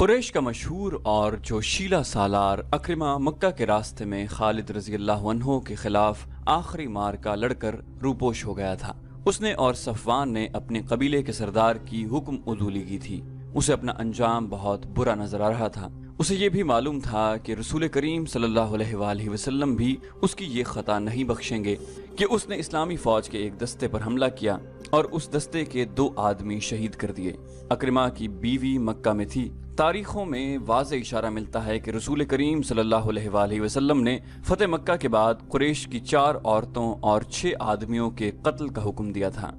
कुरैश का मशहूर और जोशीला सालार अक्रिमा मक्का के रास्ते में खालिद रजी अल्लाह अन्हो के खिलाफ आखिरी मार्का लड़कर रूपोश हो गया था। उसने और सफवान ने अपने कबीले के सरदार की हुक्म उदूली की थी। उसे अपना अंजाम बहुत बुरा नजर आ रहा था। उसे ये भी मालूम था कि रसूल करीम सल्लल्लाहु अलैहि वसल्लम भी उसकी ये खता नहीं बख्शेंगे कि उसने इस्लामी फौज के एक दस्ते पर हमला किया और उस दस्ते के 2 आदमी शहीद कर दिए। अक्रिमा की बीवी मक्का में थी। तारीखों में वाज़े इशारा मिलता है कि रसूल करीम सल्लल्लाहु अलैहि वसल्लम ने फतेह मक्का के बाद कुरैश की 4 औरतों और 6 आदमियों के कत्ल का हुक्म दिया था।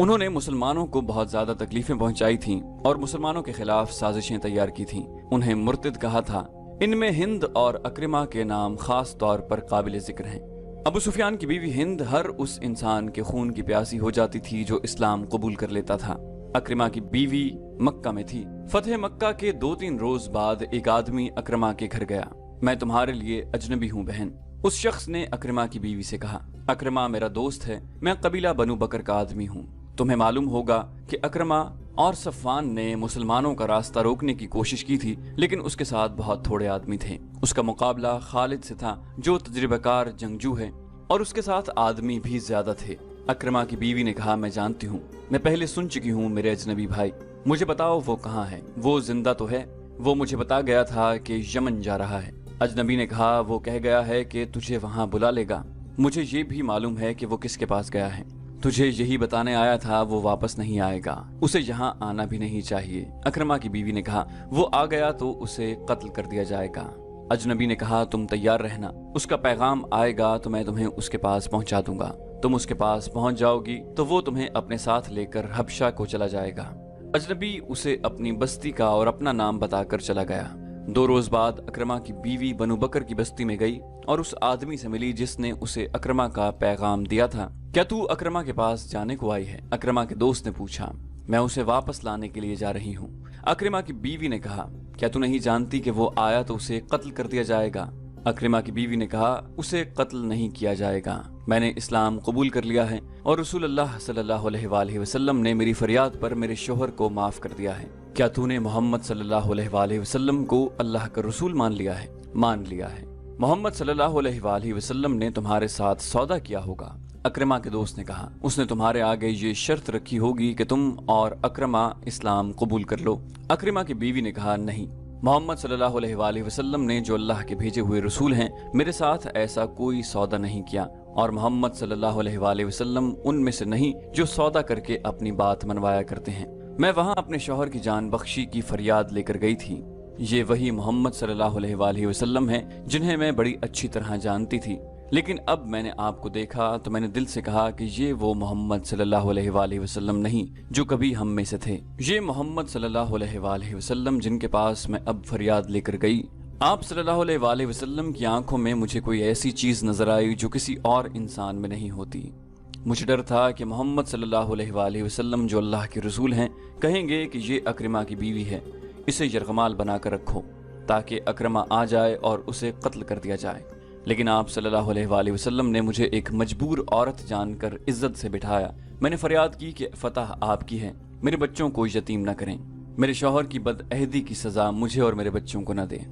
उन्होंने मुसलमानों को बहुत ज्यादा तकलीफें पहुंचाई थीं और मुसलमानों के खिलाफ साजिशें तैयार की थीं। उन्हें मुर्तिद कहा था। इनमें हिंद और अक्रिमा के नाम खास तौर पर काबिल जिक्र हैं। अबू सुफियान की बीवी हिंद हर उस इंसान के खून की प्यासी हो जाती थी जो इस्लाम कबूल कर लेता था। अक्रिमा की बीवी मक्का में थी। फतेह मक्का के 2-3 रोज बाद एक आदमी अक्रिमा के घर गया। मैं तुम्हारे लिए अजनबी हूँ बहन। उस शख्स ने अक्रिमा की बीवी से कहा, अक्रिमा मेरा दोस्त है, मैं कबीला बनु बकर का आदमी हूँ। तुम्हें मालूम होगा कि अक्रिमा और सफवान ने मुसलमानों का रास्ता रोकने की कोशिश की थी, लेकिन उसके साथ बहुत थोड़े आदमी थे। उसका मुकाबला खालिद से था जो तजुर्बेकार जंगजू है, और उसके साथ आदमी भी ज्यादा थे। अक्रिमा की बीवी ने कहा, मैं जानती हूँ, मैं पहले सुन चुकी हूँ मेरे अजनबी भाई, मुझे बताओ वो कहाँ है? वो जिंदा तो है? वो मुझे बता गया था कि यमन जा रहा है। अजनबी ने कहा, वो कह गया है कि तुझे वहाँ बुला लेगा। मुझे ये भी मालूम है कि वो किसके पास गया है। तुझे यही बताने आया था वो वापस नहीं आएगा, उसे यहाँ आना भी नहीं चाहिए। अक्रिमा की बीवी ने कहा, वो आ गया तो उसे कत्ल कर दिया जाएगा। अजनबी ने कहा, तुम तैयार रहना, उसका पैगाम आएगा तो मैं तुम्हें उसके पास पहुंचा दूंगा। तुम उसके पास पहुंच जाओगी तो वो तुम्हें अपने साथ लेकर हबशा को चला जाएगा। अजनबी उसे अपनी बस्ती का और अपना नाम बताकर चला गया। 2 रोज बाद अक्रिमा की बीवी बनु बकर की बस्ती में गई और उस आदमी से मिली जिसने उसे अक्रिमा का पैगाम दिया था। क्या तू अक्रिमा के पास जाने को आई है? अक्रिमा के दोस्त ने पूछा। मैं उसे वापस लाने के लिए जा रही हूँ। अक्रिमा की बीवी ने कहा, क्या तू नहीं जानती कि वो आया तो उसे कत्ल कर दिया जाएगा? अक्रिमा की बीवी ने कहा, उसे कत्ल नहीं किया जाएगा। मैंने इस्लाम कबूल कर लिया है और रसूलुल्लाह सल्लल्लाहु अलैहि वसल्लम ने मेरी फरियाद पर मेरे शोहर को माफ कर दिया है। क्या तूने मोहम्मद सल्लल्लाहु अलैहि वसल्लम को अल्लाह का रसूल मान लिया है? मान लिया है। मोहम्मद सल्लल्लाहु अलैहि वसल्लम ने तुम्हारे साथ सौदा किया होगा। अक्रिमा के दोस्त ने कहा, उसने तुम्हारे आगे ये शर्त रखी होगी कि तुम और अक्रिमा इस्लाम कबूल कर लो। अक्रिमा की बीवी ने कहा, नहीं, मोहम्मद सल्लल्लाहु अलैहि वसल्लम ने जो अल्लाह के भेजे हुए रसूल हैं, मेरे साथ ऐसा कोई सौदा नहीं किया, और मोहम्मद सल्लल्लाहु अलैहि वसल्लम उनमें से नहीं जो सौदा करके अपनी बात मनवाया करते हैं। मैं वहां अपने शौहर की जान बख्शी की फरियाद लेकर गई थी। ये वही मोहम्मद सल्लल्लाहु अलैहि वसल्लम हैं जिन्हें मैं बड़ी अच्छी तरह जानती थी, लेकिन अब मैंने आपको देखा तो मैंने दिल से कहा कि ये वो मोहम्मद सल्लल्लाहु अलैहि वसल्लम नहीं जो कभी हम में से थे। ये मोहम्मद सल्लल्लाहु अलैहि वसल्लम जिनके पास मैं अब फरियाद लेकर गई। आप सल्लल्लाहु अलैहि वसल्लम की आंखों में मुझे कोई ऐसी चीज नजर आई जो किसी और इंसान में नहीं होती। मुझे डर था कि मोहम्मद सल्लल्लाहु अलैहि वसल्लम जो अल्लाह के रसूल हैं कहेंगे कि ये अक्रिमा की बीवी है, इसे यरगमाल बनाकर रखो ताकि अक्रिमा आ जाए और उसे कत्ल कर दिया जाए। लेकिन आप सल्लल्लाहु अलैहि वसल्लम ने मुझे एक मजबूर औरत जानकर इज्जत से बिठाया। मैंने फरियाद की कि फतह आपकी है, मेरे बच्चों को यतीम न करें, मेरे शौहर की बदअहदी की सजा मुझे और मेरे बच्चों को न दें।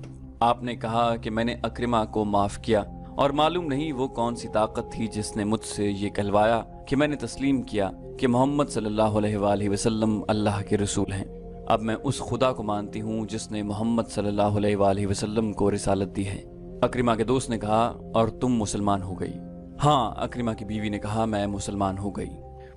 आपने कहा कि मैंने अक्रिमा को माफ किया, और मालूम नहीं वो कौन सी ताकत थी जिसने मुझसे ये कहलवाया कि मैंने तस्लीम किया कि मोहम्मद सल्लल्लाहु अलैहि वसल्लम अल्लाह के रसूल हैं। अब मैं उस खुदा को मानती हूँ जिसने मोहम्मद सल्लल्लाहु अलैहि वसल्लम को रिसालत दी है। अक्रिमा के दोस्त ने कहा, और तुम मुसलमान हो गई? हाँ, अक्रिमा की बीवी ने कहा, मैं मुसलमान हो गई।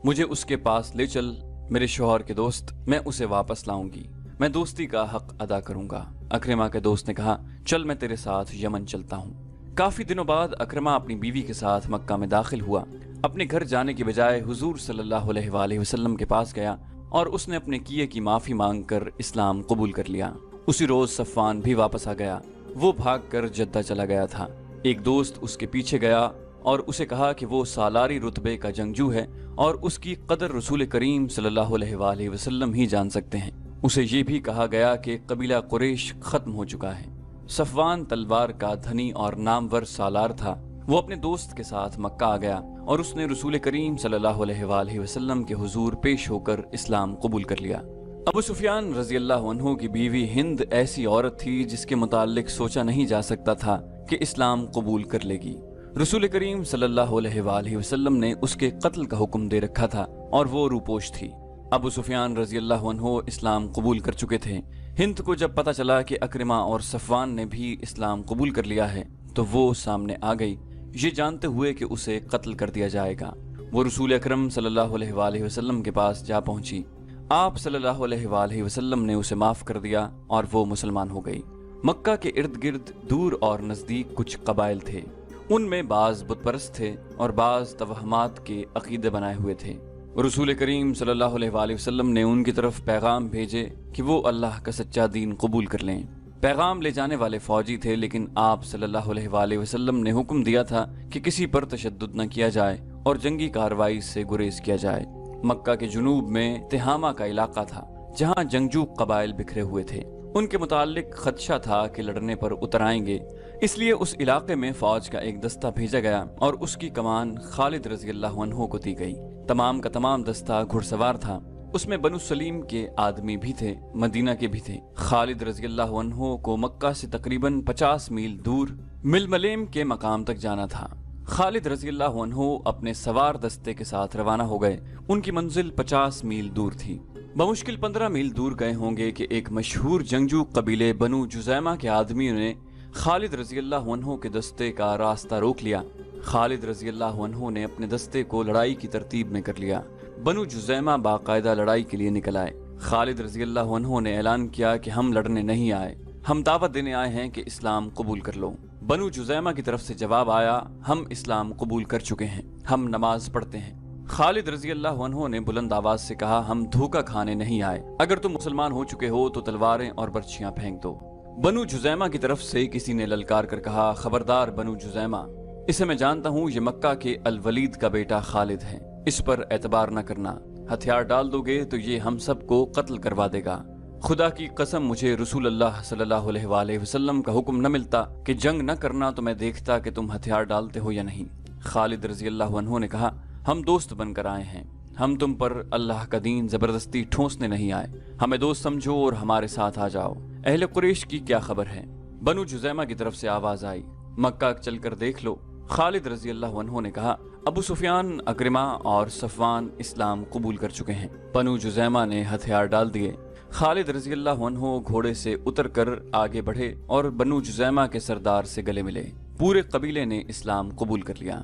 मुझे उसके पास ले चल मेरे शौहर के दोस्त, मैं उसे वापस लाऊंगी, मैं दोस्ती का हक अदा करूंगा। अक्रिमा के दोस्त ने कहा, चल मैं तेरे साथ यमन चलता हूँ। काफी दिनों बाद अक्रिमा अपनी बीवी के साथ मक्का में दाखिल हुआ। अपने घर जाने के बजाय हुजूर सल्लल्लाहु अलैहि वसल्लम के पास गया और उसने अपने किए की माफी मांगकर इस्लाम कबूल कर लिया। उसी रोज सफवान भी वापस आ गया। वो भागकर जद्दा चला गया था। एक दोस्त उसके पीछे गया और उसे कहा कि वो सालारी रुतबे का जंगजू है और उसकी कदर रसूल करीम सल्लल्लाहु अलैहि वसल्लम ही जान सकते हैं। उसे ये भी कहा गया कि कबीला कुरैश खत्म हो चुका है। सफवान तलवार का धनी और नामवर सालार था। वो अपने दोस्त के साथ मक्का आ गया और उसने रसूल करीम सल्लल्लाहु अलैहि वसल्लम के हुजूर पेश होकर इस्लाम कबूल कर लिया। ابو सुफियान रजी अल्लाह अन्हु की बीवी हिंद ऐसी औरत थी जिसके मुताल्लिक सोचा नहीं जा सकता था कि इस्लाम कबूल कर लेगी। रसूल करीम सल्लल्लाहु अलैहि वसल्लम ने उसके कत्ल का हुक्म दे रखा था और वो रूपोश थी। अबू सुफियान रजी अल्लाह अन्हु इस्लाम कबूल कर चुके थे। हिंद को जब पता चला कि अक्रिमा और सफवान ने भी इस्लाम कबूल कर लिया है तो वो सामने आ गई, ये जानते हुए कि उसे कत्ल कर दिया जाएगा। वो रसूल अकरम सल्लल्लाहु अलैहि वसल्लम के पास जा पहुंची। आप सल्लल्लाहु अलैहि वसल्लम ने उसे माफ कर दिया और वो मुसलमान हो गई। मक्का के इर्द गिर्द दूर और नजदीक कुछ कबाइल थे। उनमें बाज बुतपरस्त थे और बाज तवहमात के अकीदे बनाए हुए थे। रसूल करीम सल्लल्लाहु अलैहि वसल्लम ने उनकी तरफ पैगाम भेजे कि वो अल्लाह का सच्चा दीन कबूल कर लें। पैगाम ले जाने वाले फौजी थे, लेकिन आप सल्लल्लाहु अलैहि वसल्लम ने हुक्म दिया था कि किसी पर तशद्दुद न किया जाए और जंगी कार्रवाई से गुरेज किया जाए। मक्का के जुनूब में तिहामा का इलाका था जहां जंगजू कबाइल बिखरे हुए थे। उनके मुतालिक खदशा था कि लड़ने पर उतर आएंगे, इसलिए उस इलाके में फौज का एक दस्ता भेजा गया और उसकी कमान खालिद रजी अल्लाह अन्हु को दी गई। तमाम का तमाम दस्ता घुड़सवार था। उसमें बनु सलीम के आदमी भी थे, मदीना के भी थे। खालिद रजी अल्लाह अन्हु को मक्का से तकरीबन 50 मील दूर मिलमलेम के मकाम तक जाना था। खालिद रजी अल्लाह अन्हु अपने सवार दस्ते के साथ रवाना हो गए। उनकी मंजिल 50 मील दूर थी। बमुश्किल 15 मील दूर गए होंगे कि एक मशहूर जंगजू कबीले बनु जुजैमा के आदमियों ने खालिद रजी अल्लाह अन्हु के दस्ते का रास्ता रोक लिया। खालिद रजी अल्लाह अन्हु ने अपने दस्ते को लड़ाई की तरतीब में कर लिया। बनु जुजैमा बाकायदा लड़ाई के लिए निकल आए। खालिद रजी अल्लाह अन्हु ने ऐलान किया कि हम लड़ने नहीं आए, हम दावत देने आए हैं कि इस्लाम कबूल कर लो। बनु जुजैमा की तरफ से जवाब आया, हम इस्लाम कबूल कर चुके हैं, हम नमाज पढ़ते हैं। खालिद रजी अल्लाह अन्हु ने बुलंद आवाज से कहा, हम धोखा खाने नहीं आए, अगर तुम मुसलमान हो चुके हो तो तलवारें और बर्छियां फेंक दो। बनु जुजैमा की तरफ से किसी ने ललकार कर कहा, खबरदार बनु जुजैमा, इसे मैं जानता हूँ, ये मक्का के अल वलीद का बेटा खालिद है, इस पर एतबार न करना, हथियार डाल दोगे तो ये हम सबको कत्ल करवा देगा। खुदा की कसम, मुझे रसूल अल्लाह सल्लल्लाहु अलैहि वसल्लम का हुक्म न मिलता कि जंग न करना तो मैं देखता कि तुम हथियार डालते हो या नहीं। खालिद रजी अल्लाह अन्हु ने कहा, हम दोस्त बनकर आए हैं, हम तुम पर अल्लाह का दीन जबरदस्ती ठोंसने नहीं आए, हमें दोस्त समझो और हमारे साथ आ जाओ। अहले कुरैश की क्या खबर है? बनु जुजैमा की तरफ से आवाज आई, मक्का चलकर देख लो। खालिद रजी अल्लाह अन्हु ने कहा, अबू सुफियान, अक्रिमा और सफवान इस्लाम कबूल कर चुके हैं। बनु जुजैमा ने हथियार डाल दिए। खालिद रजी अल्लाह अन्हु घोड़े से उतरकर आगे बढ़े और बनु जुजैमा के सरदार से गले मिले। पूरे कबीले ने इस्लाम कबूल कर लिया।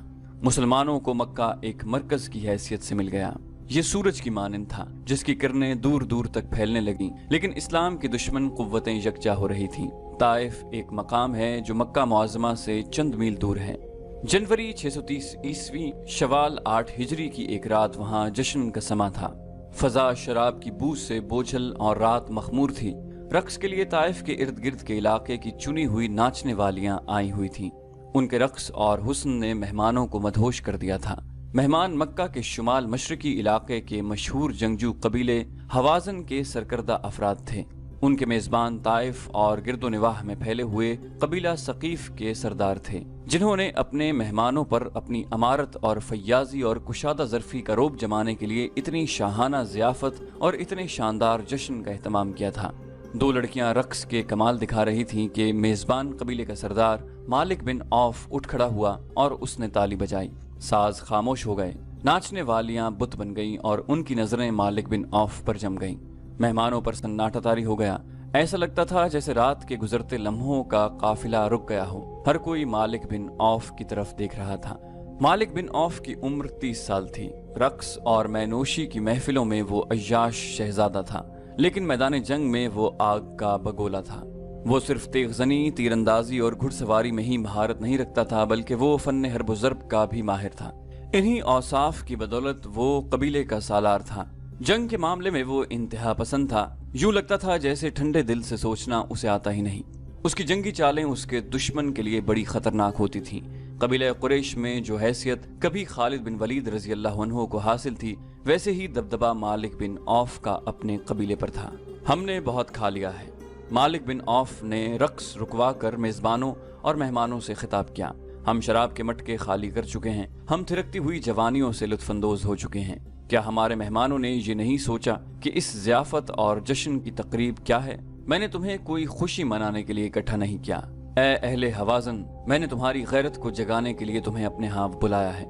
मुसलमानों को मक्का एक मरकज की हैसियत से मिल गया। ये सूरज की मानंद था जिसकी किरणें दूर दूर तक फैलने लगी, लेकिन इस्लाम की दुश्मन कुव्वतें यकजा हो रही थीं। ताइफ एक मकाम है जो मक्का मुअज़्ज़मा से चंद मील दूर है। जनवरी 630 ईस्वी शवाल 8 हिजरी की एक रात वहाँ जश्न का समा था। फजा शराब की बू से बोझल और रात मखमूर थी। रक्स के लिए ताइफ के इर्द गिर्द के इलाके की चुनी हुई नाचने वालियां आई हुई थीं। उनके रक्स और हुस्न ने मेहमानों को मदहोश कर दिया था। मेहमान मक्का के शुमाल मशरकी इलाके के मशहूर जंगजू कबीले हवाजन के सरकर्दा अफराद थे। उनके मेजबान ताइफ और गिरदो निवाह में फैले हुए कबीला सकीफ के सरदार थे, जिन्होंने अपने मेहमानों पर अपनी अमारत और फैयाजी और कुशादा ज़र्फी का रोब जमाने के लिए इतनी शाहाना ज़ियाफत और इतने शानदार जश्न का एहतमाम किया था। 2 लड़कियां रक्स के कमाल दिखा रही थीं कि मेजबान कबीले का सरदार मालिक बिन औफ उठ खड़ा हुआ और उसने ताली बजाई। साज खामोश हो गए। नाचने वालियां बुत बन गईं और उनकी नजरें मालिक बिन औफ पर जम गईं। मेहमानों पर सन्नाटा तारी हो गया। ऐसा लगता था जैसे रात के गुजरते लम्हों का काफिला रुक गया हो। हर कोई मालिक बिन औफ की तरफ देख रहा था। मालिक बिन औफ की उम्र 30 साल थी। रक्स और मैनोशी की महफिलों में वो अय्याश शहजादा था, लेकिन मैदान जंग में वो आग का बगोला था। वो सिर्फ तेगजनी, तीरंदाजी और घुड़सवारी में ही महारत नहीं रखता था, बल्कि वो फन्ने हर्ब ज़र्ब का भी माहिर था। इन्हीं औसाफ की बदौलत वो कबीले का सालार था। जंग के मामले में वो इंतहा पसंद था। यूं लगता था जैसे ठंडे दिल से सोचना उसे आता ही नहीं। उसकी जंगी चालें उसके दुश्मन के लिए बड़ी खतरनाक होती थीं। कबीला कुरैश में जो हैसियत कभी खालिद बिन वलीद रजी अल्लाह अन्हु को हासिल थी, वैसे ही दबदबा मालिक बिन औफ का अपने कबीले पर था। हमने बहुत खा लिया है। मालिक बिन औफ ने रक्स रुकवा कर मेजबानों और मेहमानों से खिताब किया। हम शराब के मटके खाली कर चुके हैं। हम थिरकती हुई जवानियों से लुत्फानंदोज हो चुके हैं। کیا ہمارے مہمانوں نے یہ نہیں سوچا کہ اس ضیافت اور جشن کی تقریب کیا ہے؟ میں نے تمہیں کوئی خوشی منانے کے لیے اکٹھا نہیں کیا۔ اے اہل حوازن، میں نے تمہاری غیرت کو جگانے کے لیے تمہیں اپنے ہاں بلایا ہے۔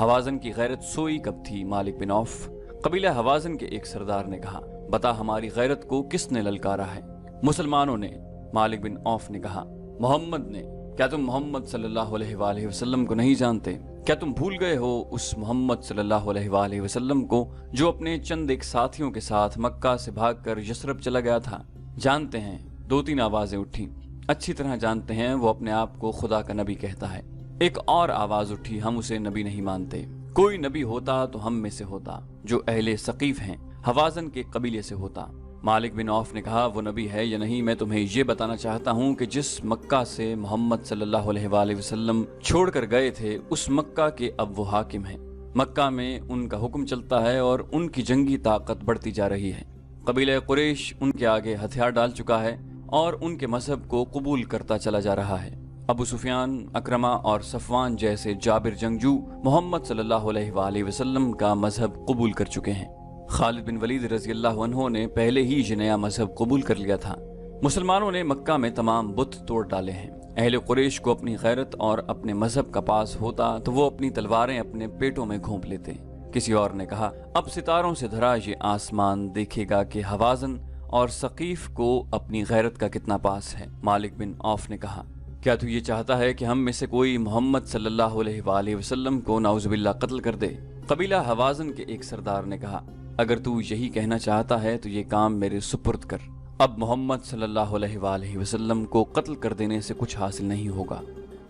حوازن کی غیرت سوئی کب تھی؟ مالک بن عوف، قبیلہ حوازن کے ایک سردار نے کہا۔ بتا ہماری غیرت کو کس نے للکارا ہے؟ مسلمانوں نے۔ مالک بن عوف نے کہا۔ محمد نے۔ کیا تم محمد صلی اللہ علیہ وآلہ وسلم کو نہیں جانتے؟ کیا تم بھول گئے ہو اس محمد صلی اللہ علیہ وآلہ وسلم کو جو اپنے چند ایک ساتھیوں کے ساتھ مکہ سے بھاگ کر یثرب چلا گیا تھا؟ جانتے ہیں، 2-3 آوازیں اٹھی۔ اچھی طرح جانتے ہیں وہ اپنے آپ کو خدا کا نبی کہتا ہے۔ ایک اور آواز اٹھی، ہم اسے نبی نہیں مانتے۔ کوئی نبی ہوتا تو ہم میں سے ہوتا، جو اہل ثقیف ہیں، حوازن کے قبیلے سے ہوتا۔ مالک بن عوف نے کہا، وہ نبی ہے یا نہیں میں تمہیں یہ بتانا چاہتا ہوں کہ جس مکہ سے محمد صلی اللہ علیہ وآلہ وسلم چھوڑ کر گئے تھے اس مکہ کے اب وہ حاکم ہیں۔ مکہ میں ان کا حکم چلتا ہے اور ان کی جنگی طاقت بڑھتی جا رہی ہے۔ قبیلہ قریش ان کے آگے ہتھیار ڈال چکا ہے اور ان کے مذہب کو قبول کرتا چلا جا رہا ہے۔ ابو سفیان، اکرمہ اور صفوان جیسے جابر جنگجو محمد صلی اللہ علیہ وآلہ وسلم کا مذہب قبول کر چکے ہیں۔ خالد بن ولید رضی اللہ عنہ نے پہلے ہی یہ نیا مذہب قبول کر لیا تھا۔ مسلمانوں نے مکہ میں تمام بت توڑ ڈالے ہیں۔ اہل قریش کو اپنی غیرت اور اپنے مذہب کا پاس ہوتا تو وہ اپنی تلواریں اپنے پیٹوں میں گھونپ لیتے۔ کسی اور نے کہا، اب ستاروں سے دھرا یہ آسمان دیکھے گا کہ حوازن اور ثقیف کو اپنی غیرت کا کتنا پاس ہے۔ مالک بن عوف نے کہا، کیا تو یہ چاہتا ہے کہ ہم میں سے کوئی محمد صلی اللہ علیہ وآلہ وسلم کو نعوذ باللہ قتل کر دے؟ قبیلہ حوازن کے ایک سردار نے کہا، اگر تو یہی کہنا چاہتا ہے تو یہ کام میرے سپرد کر۔ اب محمد صلی اللہ علیہ وآلہ وسلم کو قتل کر دینے سے کچھ حاصل نہیں ہوگا۔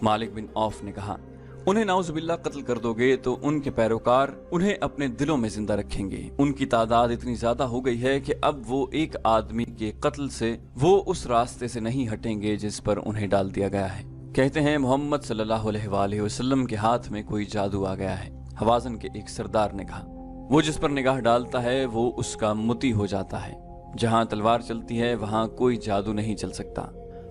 مالک بن عوف نے کہا، انہیں نعوذ باللہ قتل کر دو گے تو ان کے پیروکار انہیں اپنے دلوں میں زندہ رکھیں گے۔ ان کی تعداد اتنی زیادہ ہو گئی ہے کہ اب وہ ایک آدمی کے قتل سے وہ اس راستے سے نہیں ہٹیں گے جس پر انہیں ڈال دیا گیا ہے۔ کہتے ہیں محمد صلی اللہ علیہ وآلہ وسلم کے ہاتھ میں کوئی جادو آ گیا ہے۔ حوازن کے ایک سردار نے کہا، وہ جس پر نگاہ ڈالتا ہے وہ اس کا متی ہو جاتا ہے۔ جہاں تلوار چلتی ہے وہاں کوئی جادو نہیں چل سکتا۔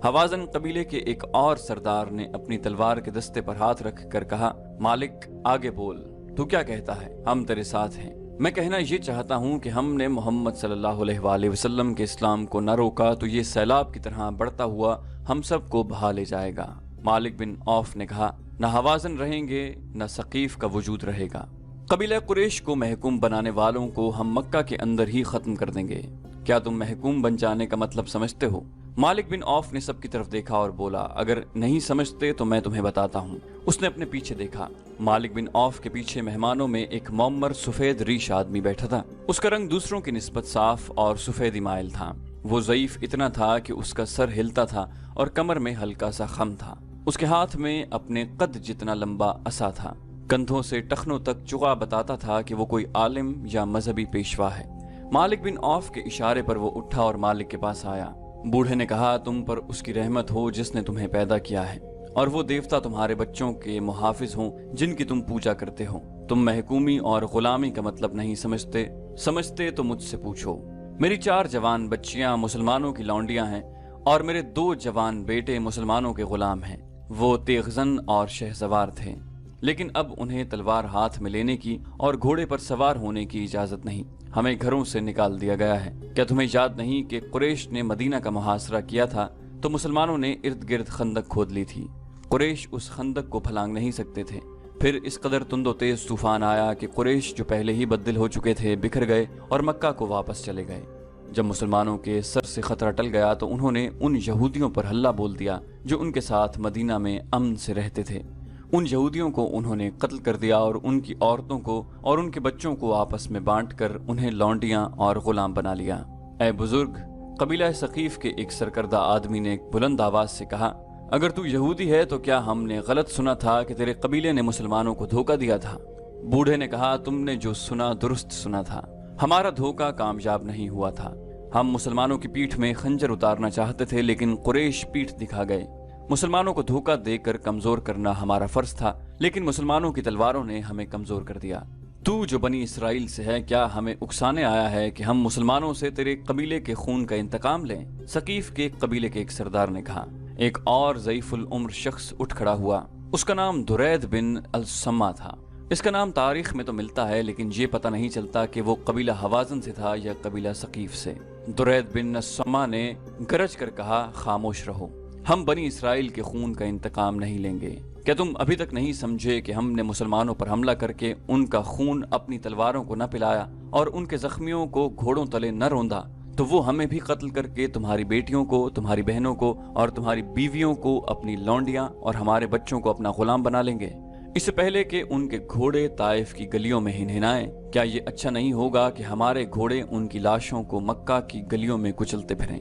حوازن قبیلے کے ایک اور سردار نے اپنی تلوار کے دستے پر ہاتھ رکھ کر کہا، مالک آگے بول، تو کیا کہتا ہے؟ ہم تیرے ساتھ ہیں۔ میں کہنا یہ چاہتا ہوں کہ ہم نے محمد صلی اللہ علیہ وآلہ وسلم کے اسلام کو نہ روکا تو یہ سیلاب کی طرح بڑھتا ہوا ہم سب کو بہا لے جائے گا۔ مالک بن عوف نے کہا، نہ حوازن رہیں گے نہ ثقیف کا وجود رہے گا۔ قبیلہ قریش کو محکوم بنانے والوں کو ہم مکہ کے اندر ہی ختم کر دیں گے۔ کیا تم محکوم بن جانے کا مطلب سمجھتے ہو؟ مالک بن عوف نے سب کی طرف دیکھا اور بولا، اگر نہیں سمجھتے تو میں تمہیں بتاتا ہوں۔ اس نے اپنے پیچھے دیکھا۔ مالک بن عوف کے پیچھے مہمانوں میں ایک معمر سفید ریش آدمی بیٹھا تھا۔ اس کا رنگ دوسروں کی نسبت صاف اور سفیدی مائل تھا۔ وہ ضعیف اتنا تھا کہ اس کا سر ہلتا تھا اور کمر میں ہلکا سا خم تھا۔ اس کے ہاتھ میں اپنے قد جتنا لمبا عصا تھا۔ کندھوں سے ٹخنوں تک چغا بتاتا تھا کہ وہ کوئی عالم یا مذہبی پیشوا ہے۔ مالک بن عوف کے اشارے پر وہ اٹھا اور مالک کے پاس آیا۔ بوڑھے نے کہا، تم پر اس کی رحمت ہو جس نے تمہیں پیدا کیا ہے، اور وہ دیوتا تمہارے بچوں کے محافظ ہوں جن کی تم پوجا کرتے ہو۔ تم محکومی اور غلامی کا مطلب نہیں سمجھتے تو مجھ سے پوچھو۔ میری 4 جوان بچیاں مسلمانوں کی لونڈیاں ہیں اور میرے 2 جوان بیٹے مسلمانوں کے غلام ہیں۔ وہ تیغزن اور شہسوار تھے، لیکن اب انہیں تلوار ہاتھ میں لینے کی اور گھوڑے پر سوار ہونے کی اجازت نہیں۔ ہمیں گھروں سے نکال دیا گیا ہے۔ کیا تمہیں یاد نہیں کہ قریش نے مدینہ کا محاصرہ کیا تھا تو مسلمانوں نے ارد گرد خندق کھود لی تھی۔ قریش اس خندق کو پھلانگ نہیں سکتے تھے۔ پھر اس قدر تند و تیز طوفان آیا کہ قریش جو پہلے ہی بددل ہو چکے تھے بکھر گئے اور مکہ کو واپس چلے گئے۔ جب مسلمانوں کے سر سے خطرہ ٹل گیا تو انہوں نے ان یہودیوں پر حملہ بول دیا جو ان کے ساتھ مدینہ میں امن سے رہتے تھے۔ ان یہودیوں کو انہوں نے قتل کر دیا اور ان کی عورتوں کو اور ان کے بچوں کو آپس میں بانٹ کر انہیں لونڈیاں اور غلام بنا لیا۔ اے بزرگ، قبیلہ ثقیف کے ایک سرکردہ آدمی نے ایک بلند آواز سے کہا، اگر تو یہودی ہے تو کیا ہم نے غلط سنا تھا کہ تیرے قبیلے نے مسلمانوں کو دھوکہ دیا تھا؟ بوڑھے نے کہا، تم نے جو سنا درست سنا تھا۔ ہمارا دھوکہ کامیاب نہیں ہوا تھا۔ ہم مسلمانوں کی پیٹھ میں خنجر اتارنا چاہتے تھے لیکن قریش پیٹھ دکھا گئے۔ مسلمانوں کو دھوکہ دے کر کمزور کرنا ہمارا فرض تھا لیکن مسلمانوں کی تلواروں نے ہمیں کمزور کر دیا۔ تو جو بنی اسرائیل سے ہے، کیا ہمیں اکسانے آیا ہے کہ ہم مسلمانوں سے تیرے قبیلے کے خون کا انتقام لیں؟ ثقیف کے قبیلے کے ایک سردار نے کہا۔ ایک اور ضعیف العمر شخص اٹھ کھڑا ہوا۔ اس کا نام درید بن السما تھا۔ اس کا نام تاریخ میں تو ملتا ہے، لیکن یہ پتہ نہیں چلتا کہ وہ قبیلہ حوازن سے تھا یا قبیلہ ثقیف سے۔ درید بن نسمہ نے گرج کر کہا، خاموش رہو، ہم بنی اسرائیل کے خون کا انتقام نہیں لیں گے۔ کیا تم ابھی تک نہیں سمجھے کہ ہم نے مسلمانوں پر حملہ کر کے ان کا خون اپنی تلواروں کو نہ پلایا اور ان کے زخمیوں کو گھوڑوں تلے نہ روندا، تو وہ ہمیں بھی قتل کر کے تمہاری بیٹیوں کو، تمہاری بہنوں کو اور تمہاری بیویوں کو اپنی لونڈیاں اور ہمارے بچوں کو اپنا غلام بنا لیں گے، اس سے پہلے کہ ان کے گھوڑے طائف کی گلیوں میں ہنہنائیں۔ کیا یہ اچھا نہیں ہوگا کہ ہمارے گھوڑے ان کی لاشوں کو مکہ کی گلیوں میں کچلتے پھریں؟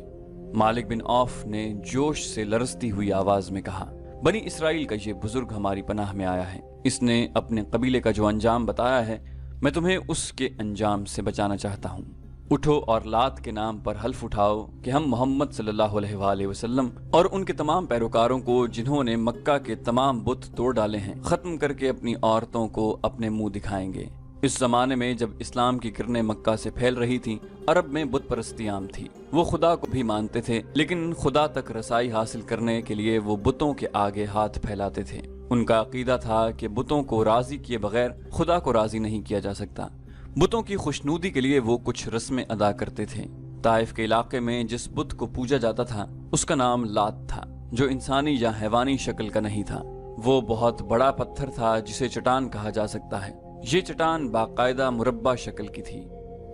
مالک بن عوف نے جوش سے لرزتی ہوئی آواز میں کہا، بنی اسرائیل کا یہ بزرگ ہماری پناہ میں آیا ہے، اس نے اپنے قبیلے کا جو انجام بتایا ہے میں تمہیں اس کے انجام سے بچانا چاہتا ہوں۔ اٹھو اور لات کے نام پر حلف اٹھاؤ کہ ہم محمد صلی اللہ علیہ وآلہ وسلم اور ان کے تمام پیروکاروں کو، جنہوں نے مکہ کے تمام بت توڑ ڈالے ہیں، ختم کر کے اپنی عورتوں کو اپنے منہ دکھائیں گے۔ اس زمانے میں جب اسلام کی کرنیں مکہ سے پھیل رہی تھیں، عرب میں بت پرستی عام تھی۔ وہ خدا کو بھی مانتے تھے، لیکن خدا تک رسائی حاصل کرنے کے لیے وہ بتوں کے آگے ہاتھ پھیلاتے تھے۔ ان کا عقیدہ تھا کہ بتوں کو راضی کیے بغیر خدا کو راضی نہیں کیا جا سکتا۔ بتوں کی خوشنودی کے لیے وہ کچھ رسمیں ادا کرتے تھے۔ طائف کے علاقے میں جس بت کو پوجا جاتا تھا اس کا نام لات تھا، جو انسانی یا حیوانی شکل کا نہیں تھا۔ وہ بہت بڑا پتھر تھا جسے چٹان کہا جا سکتا ہے۔ یہ چٹان باقاعدہ مربع شکل کی تھی۔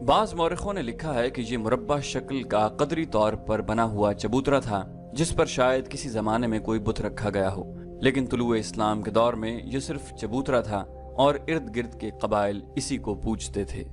بعض مورخوں نے لکھا ہے کہ یہ مربع شکل کا قدری طور پر بنا ہوا چبوترا تھا، جس پر شاید کسی زمانے میں کوئی بت رکھا گیا ہو، لیکن طلوع اسلام کے دور میں یہ صرف چبوترا تھا اور ارد گرد کے قبائل اسی کو پوجتے تھے۔